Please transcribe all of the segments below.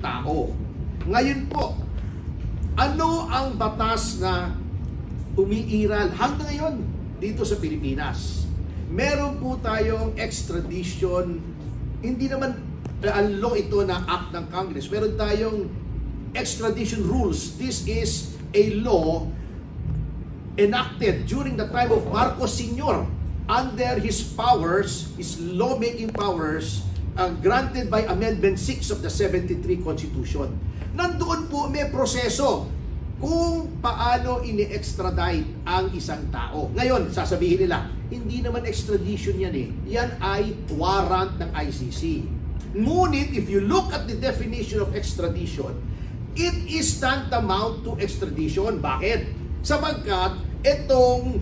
tao. Ngayon po, ano ang batas na umiiral hanggang ngayon dito sa Pilipinas? Meron po tayong extradition, hindi naman law ito na act ng Congress. Meron tayong extradition rules. This is a law enacted during the time of Marcos Sr. under his powers, his lawmaking powers, granted by Amendment 6 of the 73 Constitution. Nandoon po may proseso kung paano ini-extradite ang isang tao. Ngayon, sasabihin nila, hindi naman extradition yan eh. Yan ay warrant ng ICC. Ngunit, if you look at the definition of extradition, it is tantamount to extradition. Bakit? Sapagkat itong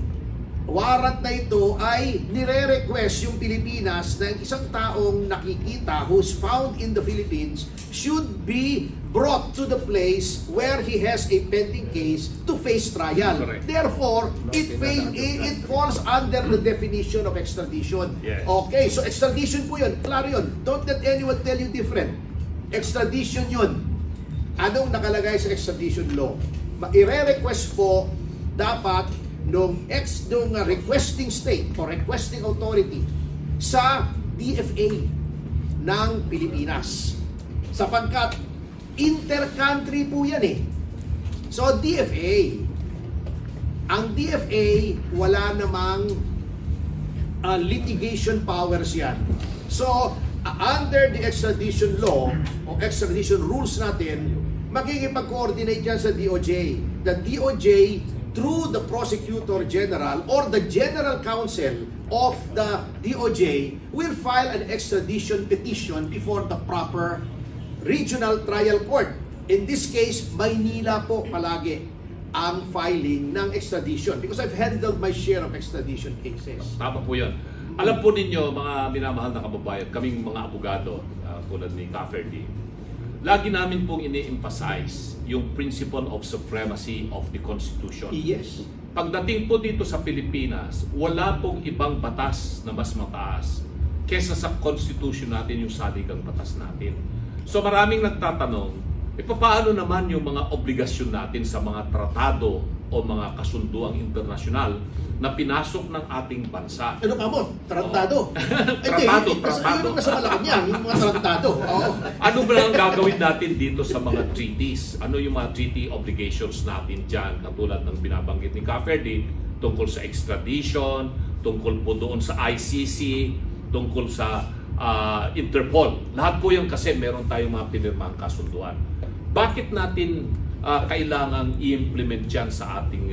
warrant na ito ay nire-request yung Pilipinas na isang taong nakikita who's found in the Philippines should be brought to the place where he has a pending case to face trial. Correct. Therefore, it falls under the definition of extradition. Yes. Okay, so extradition po yun. Klaro yun. Don't let anyone tell you different. Extradition yun. Anong nakalagay sa extradition law? I-request po dapat nung requesting state or requesting authority sa DFA ng Pilipinas. Sapagkat inter-country po yan eh. So DFA, ang DFA wala namang litigation powers yan. So under the extradition law o extradition rules natin, makikipag-coordinate yan sa DOJ. The DOJ through the Prosecutor General or the General Counsel of the DOJ will file an extradition petition before the proper regional trial court. In this case, Maynila po palagi ang filing ng extradition because I've handled my share of extradition cases. Tama po yun. Alam po ninyo, mga minamahal na kababayan, kaming mga abogado, tulad ni Cafferty, lagi namin pong ini-emphasize yung principle of supremacy of the Constitution. Yes. Pagdating po dito sa Pilipinas, wala pong ibang batas na mas mataas kesa sa Constitution natin, yung saligang batas natin. So maraming nagtatanong, paano naman yung mga obligasyon natin sa mga tratado o mga kasunduang internasyonal na pinasok ng ating bansa? Ano ka mo? Tratado? Tratado. Yung nasa Malacanang, yung mga tratado. Ano ba ang gagawin natin dito sa mga treaties? Ano yung mga treaty obligations natin dyan? Katulad ng binabanggit ni Cafferty, tungkol sa extradition, tungkol po doon sa ICC, tungkol sa Interpol. Lahat po yan kasi meron tayong mga pinirmang kasunduan. Bakit natin kailangan i-implement yan sa ating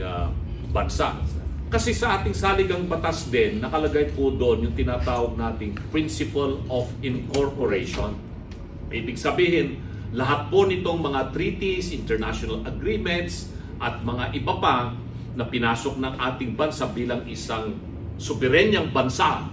bansa? Kasi sa ating saligang batas din, nakalagay po doon yung tinatawag nating principle of incorporation. Ibig sabihin, lahat po nitong mga treaties, international agreements, at mga iba pa na pinasok ng ating bansa bilang isang soberenyang bansa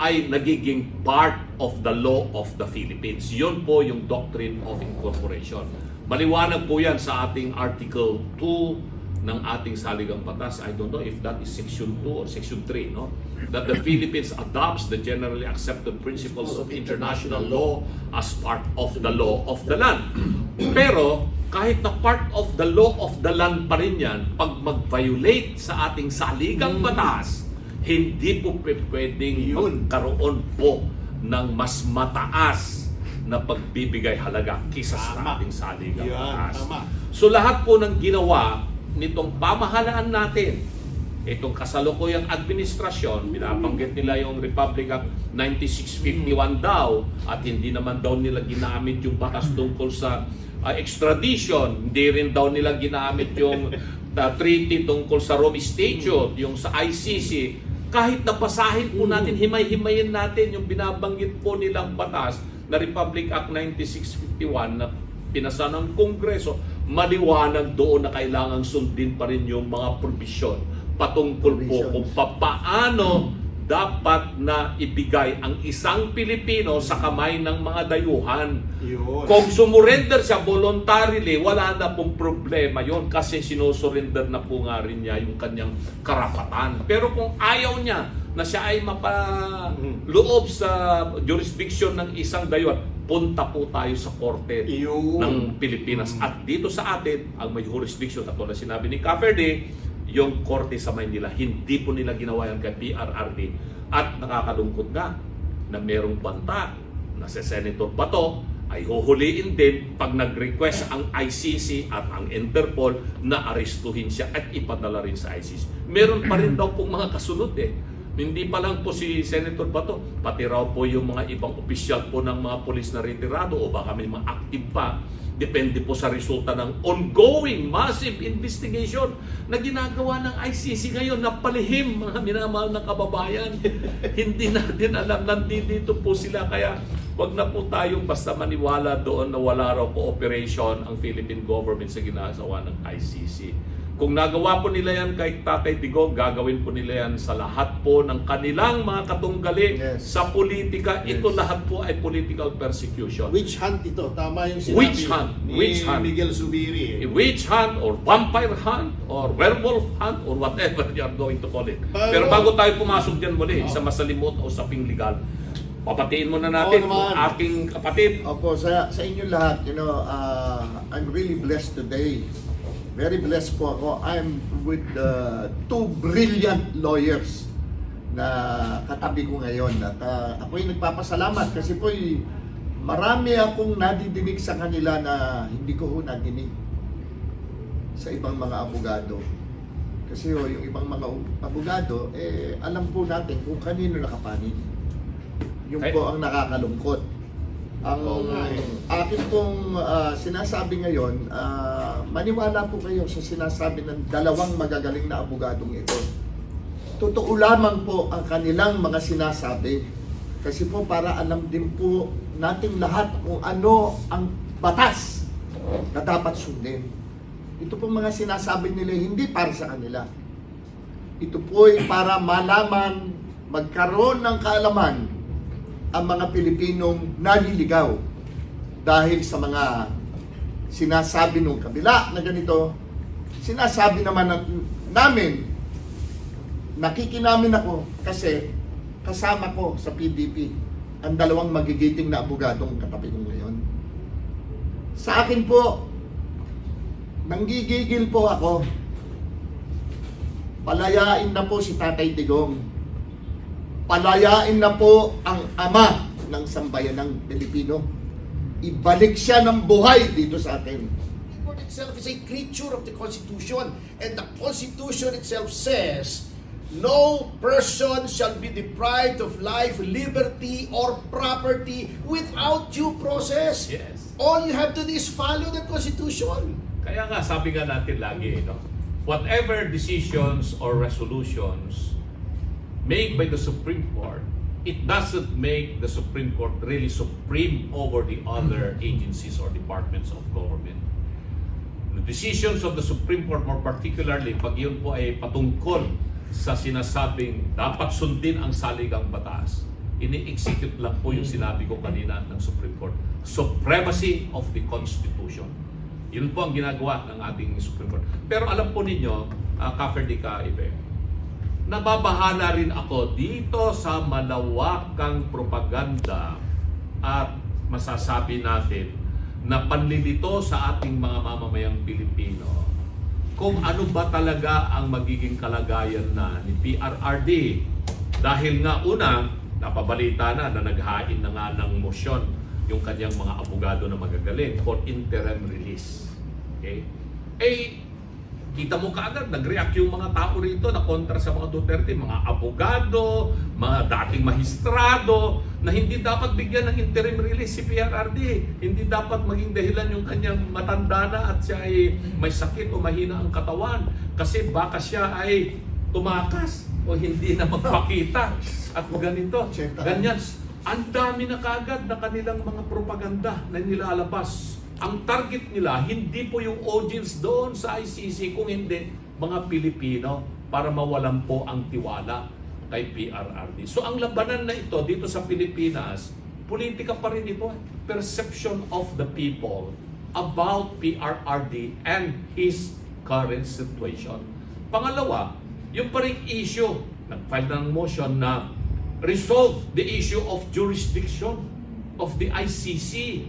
ay nagiging part of the law of the Philippines. Yun po yung doctrine of incorporation. Maliwanag po yan sa ating Article 2 ng ating saligang batas. I don't know if that is Section 2 or Section 3, no? That the Philippines adopts the generally accepted principles of international law as part of the law of the land. Pero kahit na part of the law of the land pa rin yan, pag mag-violate sa ating saligang batas, hindi po pwedeng magkaroon po ng mas mataas na pagbibigay halaga kisa sa ating saligang batas. So lahat po ng ginawa nitong pamahalaan natin, itong kasalukuyang administrasyon, binabanggit nila yung Republic Act 9651 daw, at hindi naman daw nila ginamit yung batas tungkol sa extradition, hindi rin daw nila ginamit yung treaty tungkol sa Rome Statute, yung sa ICC. Kahit napasahin po natin, himay-himayin natin yung binabanggit po nilang batas na Republic Act 9651 na pinasa ng Kongreso, maliwanag doon na kailangan sundin pa rin yung mga provision patungkol po kung paano dapat na ibigay ang isang Pilipino sa kamay ng mga dayuhan. Kung sumurrender siya voluntarily, wala na pong problema yon kasi sinusurrender na po nga rin niya yung kanyang karapatan. Pero kung ayaw niya na siya ay mapaloob sa jurisdiction ng isang dayuhan, punta po tayo sa korte Iyon. ng Pilipinas. At dito sa atin, ang may jurisdiction, katulad sinabi ni Caferdi, yung korte sa Maynila, hindi po nila ginawa yan kay PRRD. At nakakalungkot nga na merong banta na si Senator Bato ay huhuliin din pag nag-request ang ICC at ang Interpol na arestuhin siya at ipadala rin sa ICC. Meron pa rin daw pong mga kasunod eh. Hindi pa lang po si Senator Bato, pati raw po yung mga ibang opisyal po ng mga polis na retirado o baka may mga active pa. Depende po sa resulta ng ongoing massive investigation na ginagawa ng ICC ngayon na palihim mga minamahal na kababayan. Hindi natin alam, nandito po sila. Kaya wag na po tayong basta maniwala doon na wala raw cooperation ang Philippine government sa ginagawa ng ICC. Kung nagawa po nila yan kay Tatay Digong, gagawin po nila yan sa lahat po ng kanilang mga katunggali sa politika. Ito lahat po ay political persecution. Witch hunt ito. Tama yung sinabi Witch hunt. ni Witch hunt. Miguel Zubiri. Witch hunt or vampire hunt or werewolf hunt or whatever you are going to call it. Pero bago tayo pumasok dyan muli sa masalimot o usaping legal, papatiin muna natin naman. ang aking kapatid. Opo, sa inyo lahat, I'm really blessed today. Very blessed po ako. I'm with two brilliant lawyers na katabi ko ngayon. At ako'y nagpapasalamat kasi po marami akong nadidinig sa kanila na hindi ko ho nadinig sa ibang mga abogado. Kasi yung ibang mga abogado, alam po natin kung kanino nakapanig. Yung po ang nakakalungkot. Ang akin pong sinasabi ngayon, maniwala po kayo sa sinasabi ng dalawang magagaling na abogadong ito. Totoo lamang po ang kanilang mga sinasabi. Kasi po para alam din po nating lahat kung ano ang batas na dapat sundin. Ito po mga sinasabi nila hindi para sa kanila. Ito po ay para malaman, magkaroon ng kaalaman ang mga Pilipinong naliligaw dahil sa mga sinasabi nung kabila na ganito. Sinasabi naman namin, nakikinamin ako kasi kasama ko sa PDP ang dalawang magigiting na abogadong katabi ko ngayon. Sa akin po, nanggigigil po ako. Palayain na po si Tatay Digong. Palayain na po ang ama ng sambayanang Pilipino. Ibalik siya ng buhay dito sa atin. The court itself is a creature of the Constitution, and the Constitution itself says, no person shall be deprived of life, liberty, or property without due process. Yes. All you have to do is follow the Constitution. Kaya nga, sabi nga natin lagi, whatever decisions or resolutions made by the Supreme Court, it doesn't make the Supreme Court really supreme over the other agencies or departments of government. The decisions of the Supreme Court, more particularly, pag yun po ay patungkol sa sinasabing dapat sundin ang saligang batas, ini-execute lang po yung sinabi ko kanina ng Supreme Court. Supremacy of the Constitution. Yun po ang ginagawa ng ating Supreme Court. Pero alam po ninyo, Caferdi Ibe, nababahala rin ako dito sa malawakang propaganda at masasabi natin na panlilito sa ating mga mamamayang Pilipino kung ano ba talaga ang magiging kalagayan na ni PRRD. Dahil nga una, napabalita na naghain na nga ng motion yung kanyang mga abogado na magagaling for interim release. Okay? Kita mo kaagad, nag-react yung mga tao rito na kontra sa mga Duterte, mga abogado, mga dating mahistrado, na hindi dapat bigyan ng interim release si PRRD. Hindi dapat maging dahilan yung kanyang matanda na at siya ay may sakit o mahina ang katawan. Kasi baka siya ay tumakas o hindi na magpakita at ganito. Ganyan. Ang dami na kaagad na kanilang mga propaganda na nilalabas. Ang target nila, hindi po yung audience doon sa ICC, kung hindi, mga Pilipino, para mawalan po ang tiwala kay PRRD. So ang labanan na ito dito sa Pilipinas, politika pa rin ito. Perception of the people about PRRD and his current situation. Pangalawa, yung pa rin issue, nag-file ng motion na resolve the issue of jurisdiction of the ICC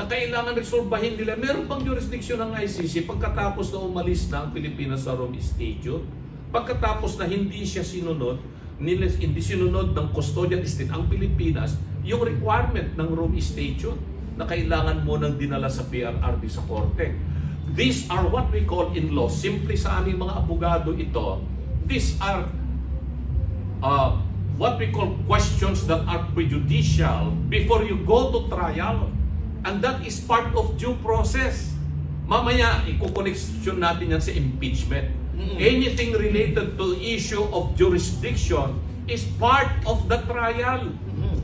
na kailangan resolbahin nila. Meron bang jurisdiction ng ICC pagkatapos na umalis na ang Pilipinas sa Rome Statute? Pagkatapos na hindi siya sinunod, hindi sinunod ng custodian state ang Pilipinas, yung requirement ng Rome Statute na kailangan mo nang dinala sa PRRD sa korte. These are what we call in law, simple sa aming mga abogado ito, these are what we call questions that are prejudicial before you go to trial. And that is part of due process. Mamaya, ikukoneksyon natin yan sa impeachment. Anything related to issue of jurisdiction is part of the trial.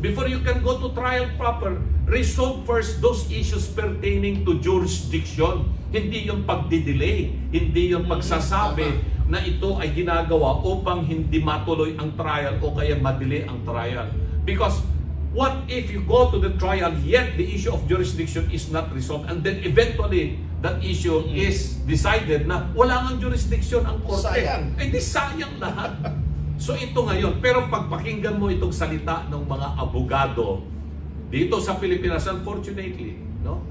Before you can go to trial proper, resolve first those issues pertaining to jurisdiction. Hindi yung pagdidelay, hindi yung pagsasabi na ito ay ginagawa upang hindi matuloy ang trial o kaya madelay ang trial. Because what if you go to the trial yet the issue of jurisdiction is not resolved and then eventually that issue is decided na wala nang jurisdiction ang korte? Sayang. Eh di sayang lahat. So ito ngayon, pero pagpakinggan mo itong salita ng mga abogado dito sa Pilipinas, unfortunately, no?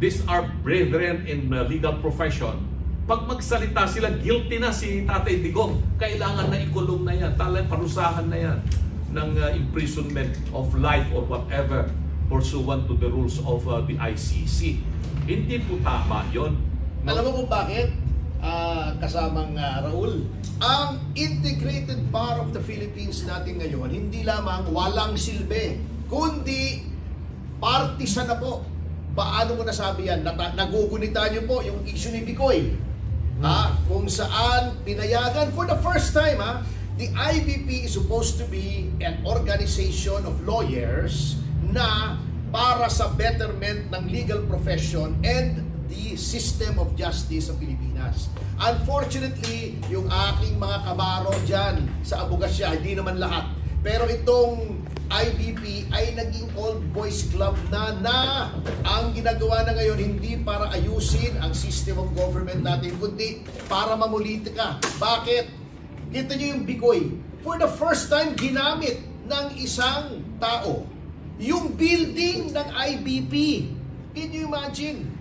These are brethren in the legal profession. Pag magsalita sila, guilty na si Tatay Digong. Kailangan na ikulong na yan, parusahan na yan ng imprisonment of life or whatever pursuant to the rules of the ICC. Hindi po tama yun. Alam mo kung bakit? Kasamang Raul, ang Integrated Bar of the Philippines natin ngayon, hindi lamang walang silbi, kundi partisan na po. Paano mo nasabi yan? Nagugunita niyo po yung issue ni Bicoy. Kung saan pinayagan for the first time, the IBP is supposed to be an organization of lawyers na para sa betterment ng legal profession and the system of justice sa Pilipinas. Unfortunately, yung aking mga kabaro dyan sa abogasya, hindi naman lahat. Pero itong IBP ay naging old boys club na ang ginagawa na ngayon hindi para ayusin ang system of government natin, kundi para mamulitika. Bakit? Kita nyo yung Bicoy. For the first time, ginamit ng isang tao yung building ng IBP. Can you imagine?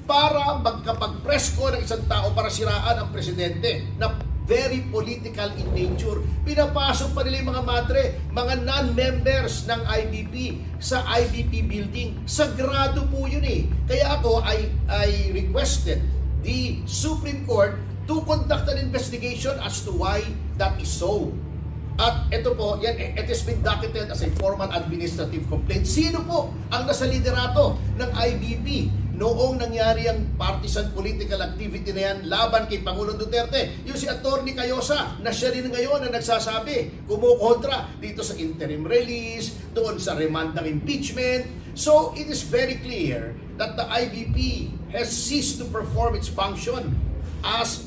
Para magkapag-press ko ng isang tao para siraan ang presidente na very political in nature. Pinapasok pa nila yung mga madre, mga non-members ng IBP sa IBP building. Sagrado po yun eh. Kaya ako, I requested the Supreme Court to conduct an investigation as to why that is so. At ito po, yan, it has been docketed as a formal administrative complaint. Sino po ang nasa liderato ng IBP noong nangyari ang partisan political activity na yan laban kay Pangulong Duterte? Yung si Atty. Cayosa, na siya rin ngayon na nagsasabi, kumukontra dito sa interim release, doon sa remand ng impeachment. So, it is very clear that the IBP has ceased to perform its function as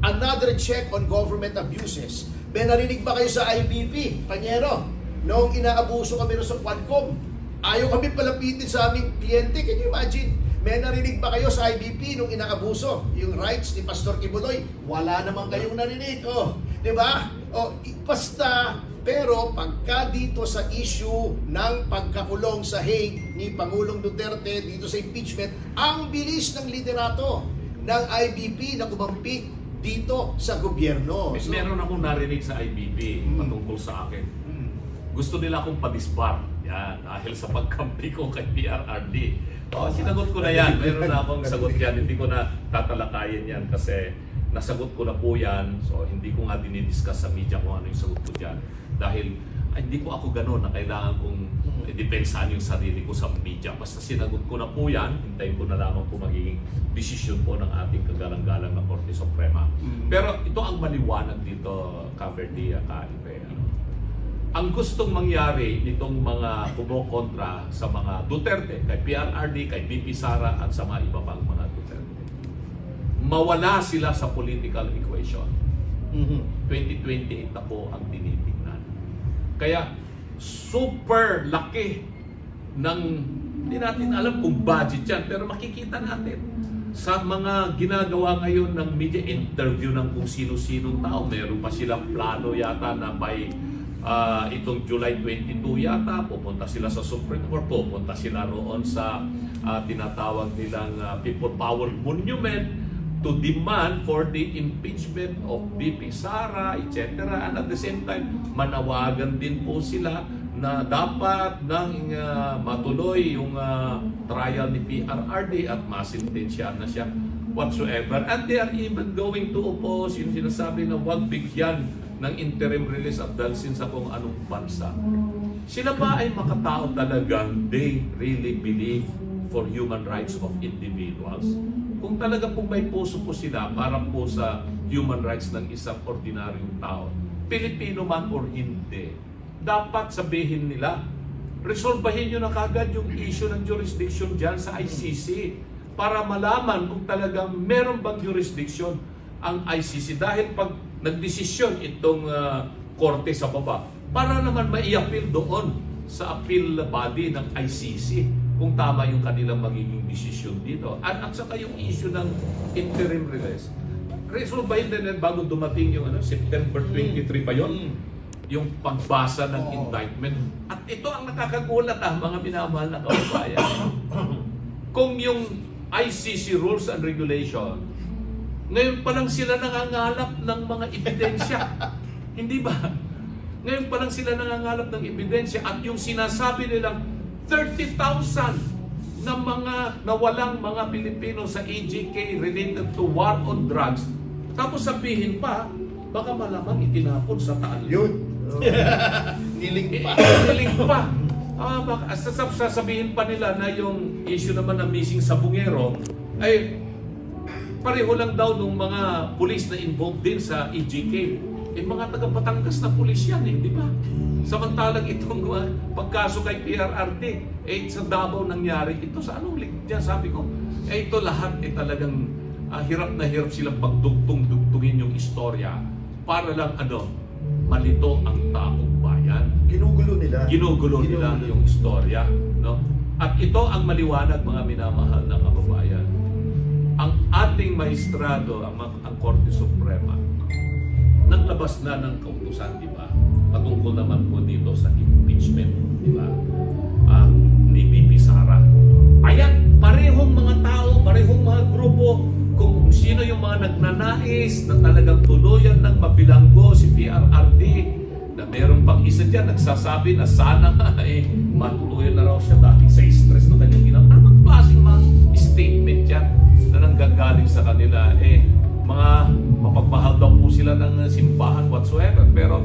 another check on government abuses. May narinig ba kayo sa IBP, Panyero? Noong inaabuso kami sa Quadcom, ayaw kami palapitin sa aming kliyente. Can you imagine? May narinig ba kayo sa IBP nung inaabuso yung rights ni Pastor Kibuloy? Wala naman kayong narinig. Di ba? Basta, pero pagka dito sa issue ng pagkakulong sa Hague ni Pangulong Duterte dito sa impeachment, ang bilis ng liderato ng IBP na kumampi dito sa gobyerno. Meron akong narinig sa IBP patungkol sa akin. Gusto nila akong padisbar. Yan, dahil sa pagkampi ko kay PRRD. Sinagot ko na yan. Meron na akong sagot yan. Hindi ko na tatalakayin yan kasi nasagot ko na po yan. So, hindi ko nga dinidiscuss sa media kung ano yung sagot ko dyan. Dahil hindi ko ako gano'n na kailangan kong depensahan yung sarili ko sa media. Basta sinagot ko na po yan, hintayin ko na lamang po magiging desisyon po ng ating kagalang-galang na Korte Suprema. Pero ito ang maliwanag dito, Caverdia, Kaipe. Ang gustong mangyari nitong mga kumokontra sa mga Duterte, kay PRRD, kay BP Sara at sa mga iba pang mga Duterte, mawala sila sa political equation. 2028 na po ang tinitingnan. Kaya super laki ng, hindi natin alam kung budget yan, pero makikita natin sa mga ginagawa ngayon ng media interview ng kung sino-sinong tao. Meron pa silang plano yata na by itong July 22 yata, pupunta sila sa Supreme Court, pupunta sila roon sa tinatawag nilang People Power Monument to demand for the impeachment of VP Sara, etc. And at the same time, manawagan din po sila na dapat nang matuloy yung trial ni PRRD at masintensyahan na siya whatsoever. And they are even going to oppose yung sinasabi na huwag bigyan ng interim release of Dalsin sa kung anong bansa. Sila ba ay makatao talagang they really believe for human rights of individuals? Kung talaga pong may puso po sila para po sa human rights ng isang ordinaryong tao, Pilipino man or hindi, dapat sabihin nila, resolbahin nyo na kagad yung issue ng jurisdiction dyan sa ICC para malaman kung talagang meron bang jurisdiction ang ICC. Dahil pag nagdesisyon itong korte sa baba, para naman mai-appeal doon sa appeal body ng ICC kung tama yung kanilang magiging desisyon dito. At saka yung issue ng interim release. Resolbahin din bago dumating yung September 23 pa yun, yung pagbasa ng indictment. At ito ang nakakagulat mga minamahal na kababayan. Kung yung ICC rules and regulation, ngayon pa lang sila nangangalap ng mga ebidensya. Hindi ba? Ngayon pa lang sila nangangalap ng ebidensya at yung sinasabi nilang 30,000 na mga nawalang mga Pilipino sa EJK related to war on drugs. Tapos sabihin pa, baka malamang itinapon sa taal. Yun. Niling pa. Niling pa. Baka sasabihin pa nila na yung issue naman na missing sa Bungero ay pareho lang daw ng mga pulis na involved din sa EJK. Mga taga-Batangas na pulis yan di ba? Samantalang itong pagkaso kay PRRD, sa Davao nangyari. Ito sa anong link dyan? Sabi ko, ito lahat talagang hirap na hirap silang pagdugtong-dugtungin yung istorya para lang malito ang taong bayan. Ginugulo nila. Ginugulo nila yung istorya. No? At ito ang maliwanag mga minamahal na kababayan. Ang ating maestrado, ang Korte Suprema, naglabas na ng kautusan, di ba? Patungkol naman po dito sa impeachment, di ba? Ni VP Sara. Ayan, parehong mga tao, parehong mga grupo, kung sino yung mga nagnanais na talagang tuluyan ng mabilanggo si PRRD, na meron pang isa dyan, nagsasabi na sana matuluyan na raw siya dahil sa stress na kanyang ginawa. Ano bang klaseng mga statement yan na nanggagaling sa kanila? Mga mapagmahal daw po sila ng simbahan whatsoever. Pero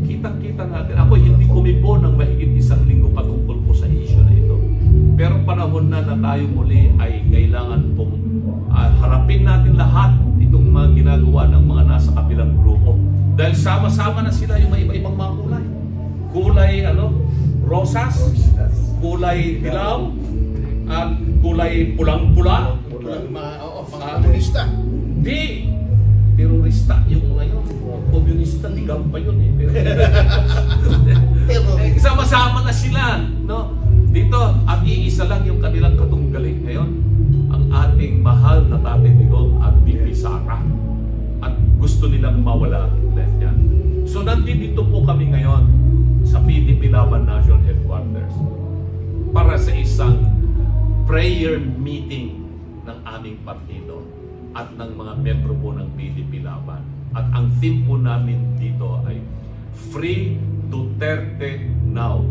kitang-kita natin, ako hindi kumibo ng mahigit isang linggo patungkol po sa issue na ito. Pero panahon na tayo muli ay kailangan pong harapin natin lahat itong mga ginagawa ng mga nasa kabilang grupo. Dahil sama-sama na sila yung iba-ibang mga kulay. Kulay rosas, kulay dilaw, at kulay pulang-pula. Mga komunista. Di, terorista yung mga yun. Komunista, ligam pa yun Sama-sama na sila. No? Dito, at iisa lang yung kanilang katunggali ngayon. Ang ating mahal na Tatay Digong at VP Sara. At gusto nilang mawala ulit yan. So nandito po kami ngayon sa PDP Laban National Headquarters para sa isang prayer meeting ng aming partido at ng mga membro po ng PDP Laban. At ang theme po namin dito ay Free Duterte Now.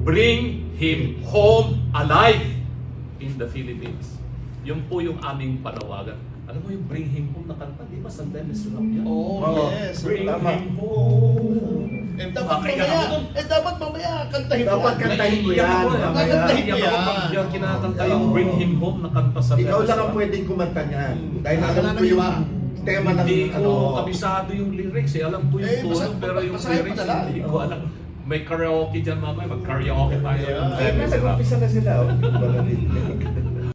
Bring him home alive in the Philippines. Yun po yung aming panawagan. Alam mo yung Bring Him Home na kanta, di ba? Sa Dennis Rap yan. Yes. Bring Tama. him home. Dapat mamaya kantahin mo. Dapat kantahin mo yan. Kantahin mo yan. Yung kinakanta yung Bring Him Home na kanta sa Ikaw Dennis lang ang Rap. pwedeng kumanta niyan. Dahil Wala alam na ko yung iba. tema ng Hindi ko kabisado yung lyrics Alam ko yung tono, pero yung basahin mo lyrics na lang. hindi ko alam. May karaoke dyan mamaya, mag-karaoke tayo. Yeah. ng Dennis Rap. Nag-umpisa na sila.